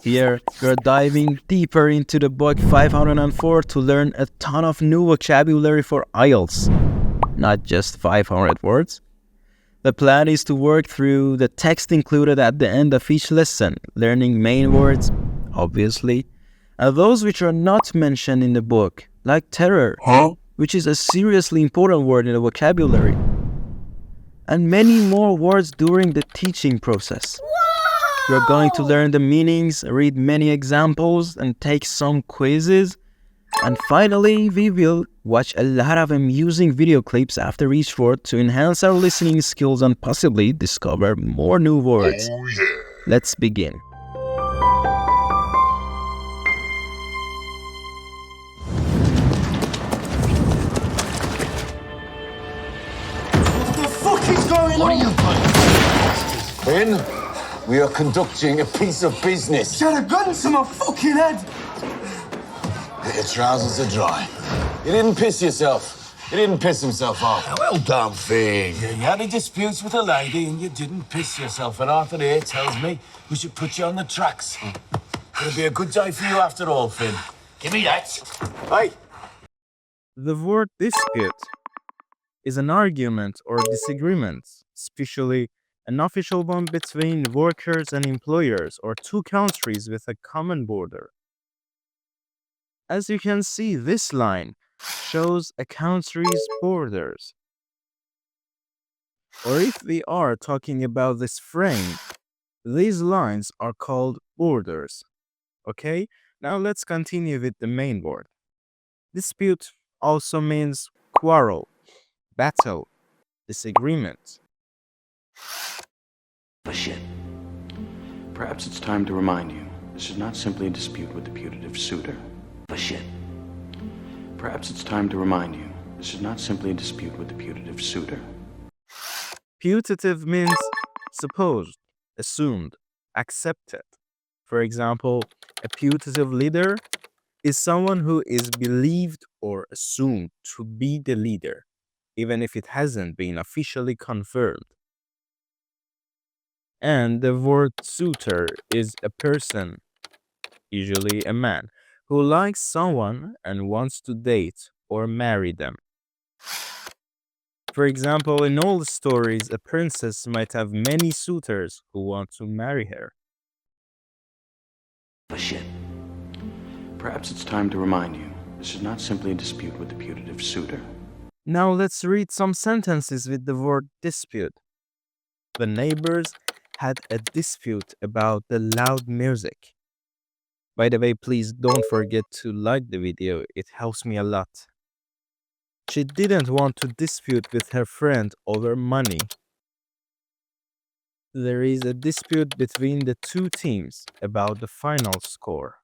Here, we're diving deeper into the book 504 to learn a ton of new vocabulary for IELTS, not just 500 words. The plan is to work through the text included at the end of each lesson, learning main words, obviously, and those which are not mentioned in the book, like terror, which is a seriously important word in the vocabulary, and many more words during the teaching process. You're going to learn the meanings, read many examples, and take some quizzes. And finally, we will watch a lot of amusing video clips after each word to enhance our listening skills and possibly discover more new words. Oh, yeah. Let's begin. What the fuck is going on? Ben, we are conducting a piece of business. Shut a gun to my fucking head! Your trousers are dry. You didn't piss yourself. He didn't piss himself off. Well done, Finn. You had a dispute with a lady and you didn't piss yourself, and Arthur here tells me we should put you on the tracks. It'll be a good day for you after all, Finn. Give me that. Hey! The word dispute is an argument or disagreement, especially an official one between workers and employers or two countries with a common border. As you can see, this line shows a country's borders. Or if we are talking about this frame, these lines are called borders. Okay, now let's continue with the main word. Dispute also means quarrel, battle, disagreement. Shit. Perhaps it's time to remind you, this is not simply a dispute with the putative suitor. Shit. Perhaps it's time to remind you, this is not simply a dispute with the putative suitor. Putative means supposed, assumed, accepted. For example, a putative leader is someone who is believed or assumed to be the leader, even if it hasn't been officially confirmed. And the word suitor is a person, usually a man, who likes someone and wants to date or marry them. For example, in old stories, a princess might have many suitors who want to marry her. Shit. Perhaps it's time to remind you, this is not simply a dispute with the putative suitor. Now let's read some sentences with the word dispute. The neighbors had a dispute about the loud music. By the way, please don't forget to like the video, it helps me a lot. She didn't want to dispute with her friend over money. There is a dispute between the two teams about the final score.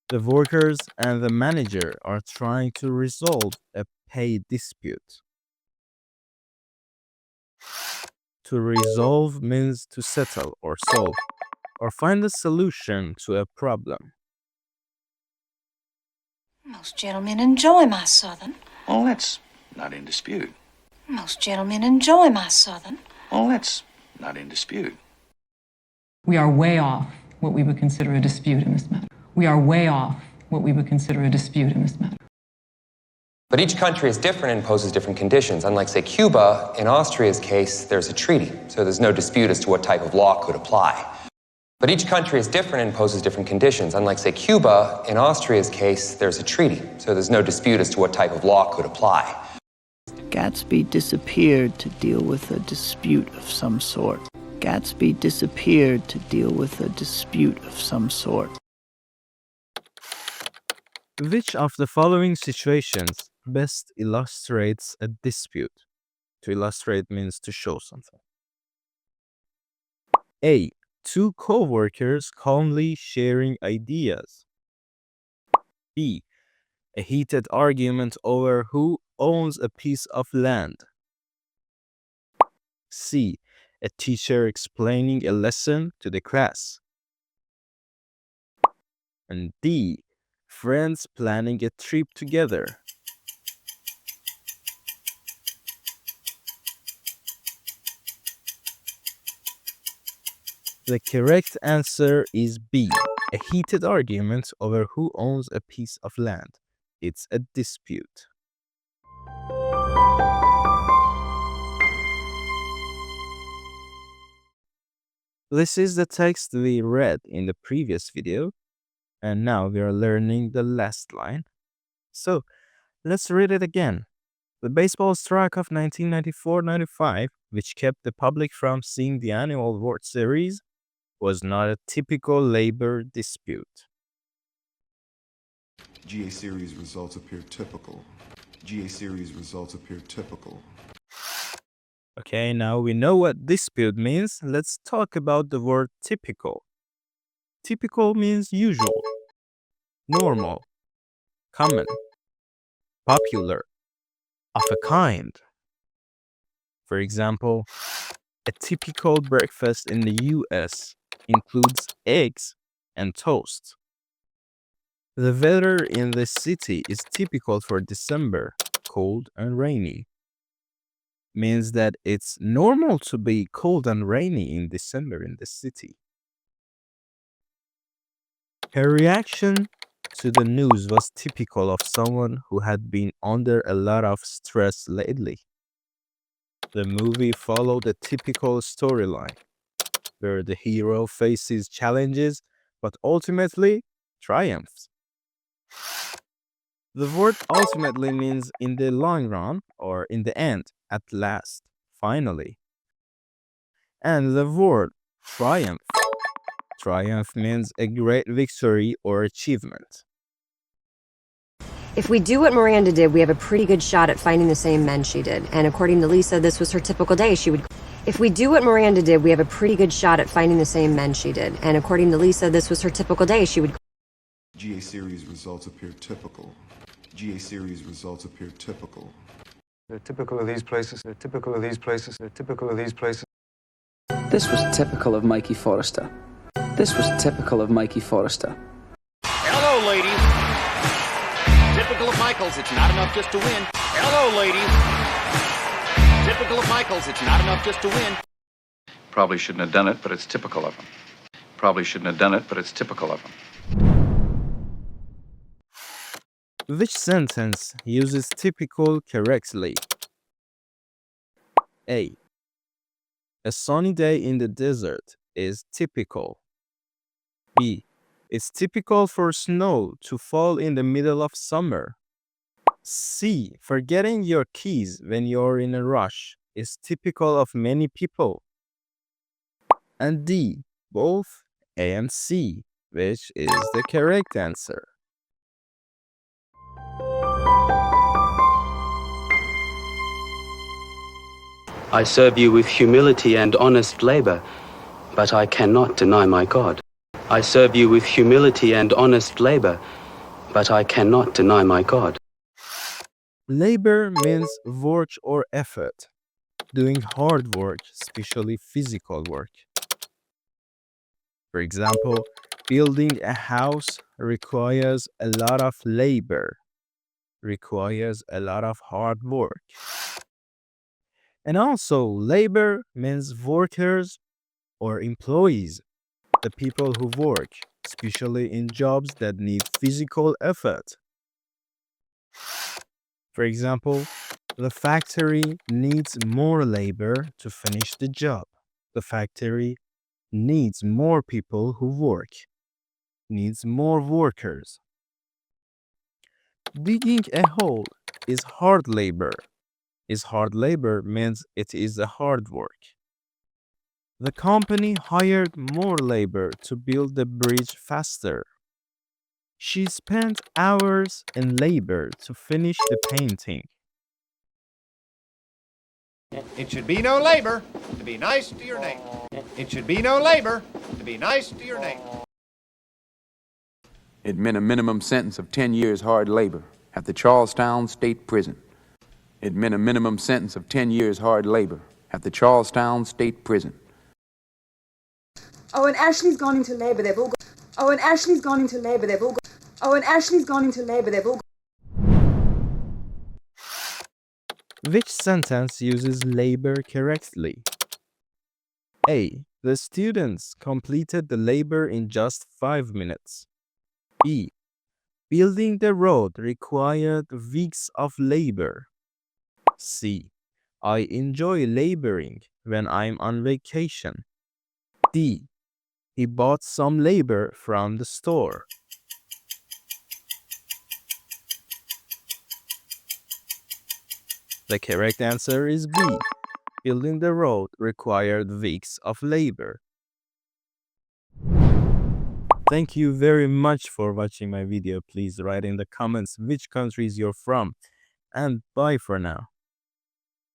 The workers and the manager are trying to resolve a pay dispute. To resolve means to settle or solve, or find a solution to a problem. Most gentlemen enjoy my Southern. Oh, that's not in dispute. Most gentlemen enjoy my Southern. Oh, that's not in dispute. We are way off what we would consider a dispute in this matter. We are way off what we would consider a dispute in this matter. But each country is different and poses different conditions. Unlike, say, Cuba, in Austria's case, there's a treaty, so there's no dispute as to what type of law could apply. But each country is different and poses different conditions. Unlike, say, Cuba, in Austria's case, there's a treaty, so there's no dispute as to what type of law could apply. Gatsby disappeared to deal with a dispute of some sort. Gatsby disappeared to deal with a dispute of some sort. Which of the following situations best illustrates a dispute? To illustrate means to show something. A. Two co-workers calmly sharing ideas. B. A heated argument over who owns a piece of land. C. A teacher explaining a lesson to the class. And D. Friends planning a trip together. The correct answer is B. A heated argument over who owns a piece of land. It's a dispute. This is the text we read in the previous video, and now we are learning the last line. So, let's read it again. The baseball strike of 1994-95, which kept the public from seeing the annual World Series, was not a typical labor dispute. GA series results appear typical. GA series results appear typical. Okay, now we know what dispute means. Let's talk about the word typical. Typical means usual, normal, common, popular, of a kind. For example, a typical breakfast in the US includes eggs and toast. The weather in this city is typical for December, cold and rainy. Means that it's normal to be cold and rainy in December in the city. Her reaction to the news was typical of someone who had been under a lot of stress lately. The movie followed a typical storyline, where the hero faces challenges but ultimately triumphs. The word ultimately means in the long run or in the end, at last, finally. And the word triumph. Triumph means a great victory or achievement. If we do what Miranda did, we have a pretty good shot at finding the same men she did. And according to Lisa, this was her typical day. If we do what Miranda did, we have a pretty good shot at finding the same men she did. And according to Lisa, this was her typical day. GA series results appear typical. GA series results appear typical. They're typical of these places. They're typical of these places. They're typical of these places. This was typical of Mikey Forrester. This was typical of Mikey Forrester. Hello, ladies. Typical of Michaels, it's not enough just to win. Hello, ladies. Typical of Michaels, it's not enough just to win. Probably shouldn't have done it, but it's typical of him. Probably shouldn't have done it, but it's typical of him. Which sentence uses typical correctly? A. A sunny day in the desert is typical. B. It's typical for snow to fall in the middle of summer. C. Forgetting your keys when you're in a rush is typical of many people. And D. Both A and C, which is the correct answer. I serve you with humility and honest labor, but I cannot deny my God. I serve you with humility and honest labor, but I cannot deny my God. Labor means work or effort, doing hard work, especially physical work. For example, building a house requires a lot of labor, requires a lot of hard work. And also, labor means workers or employees, the people who work, especially in jobs that need physical effort. For example, the factory needs more labor to finish the job. The factory needs more people who work, needs more workers. Digging a hole is hard labor. Hard labor means it is a hard work. The company hired more labor to build the bridge faster. She spent hours in labor to finish the painting. It should be no labor to be nice to your neighbor. It should be no labor to be nice to your neighbor. It meant a minimum sentence of 10 years hard labor at the Charlestown State Prison. It meant a minimum sentence of 10 years hard labor at the Charlestown State Prison. Oh, and Ashley's gone into labor, they've all gone. Oh, and Ashley's gone into labor, they've all gone. Oh, and Ashley's gone into labor, they've all gone. Which sentence uses labor correctly? A. The students completed the labor in just 5 minutes. B. Building the road required weeks of labor. C. I enjoy laboring when I'm on vacation. D. He bought some labor from the store. The correct answer is B. Building the road required weeks of labor. Thank you very much for watching my video. Please write in the comments which countries you're from. And bye for now.